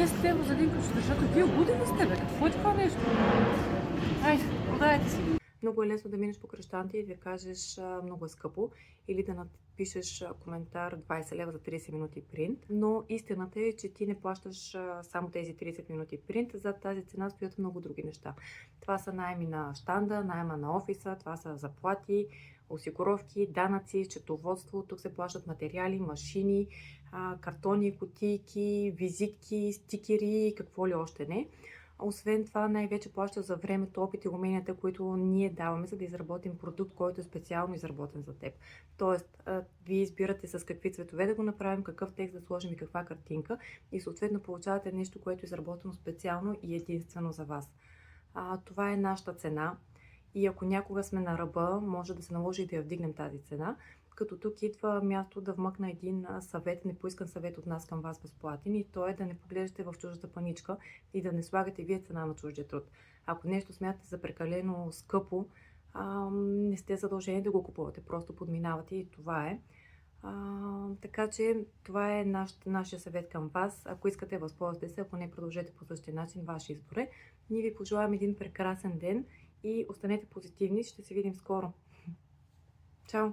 10 евро за един ключ, защото вие луди сте, бе? Какво е това нещо? Айде, продайте си. Много е лесно да минеш по кръщанти и да кажеш много е скъпо или да напишеш коментар 20 лева за 30 минути принт, но истината е, че ти не плащаш само тези 30 минути принт, зад тази цена стоят много други неща. Това са найми на щанда, найма на офиса, това са заплати, осигуровки, данъци, счетоводство, тук се плащат материали, машини, картони, кутийки, визитки, стикери, какво ли още не. Освен това, най-вече плаща за времето, опит и уменията, които ние даваме, за да изработим продукт, който е специално изработен за теб. Тоест, вие избирате с какви цветове да го направим, какъв текст да сложим и каква картинка и съответно получавате нещо, което е изработено специално и единствено за вас. Това е нашата цена и ако някога сме на ръба, може да се наложи да я вдигнем тази цена, като тук идва място да вмъкна един съвет, непоискан съвет от нас към вас безплатен и то е да не поглеждате в чуждата паничка и да не слагате вие цена на чуждия труд. Ако нещо смятате за прекалено скъпо, не сте задължени да го купувате, просто подминавате и това е. Така че това е нашия съвет към вас. Ако искате, възползвайте се, ако не, продължете по същия начин, ваш избор е. Ние ви пожелаваме един прекрасен ден и останете позитивни, ще се видим скоро. Чао!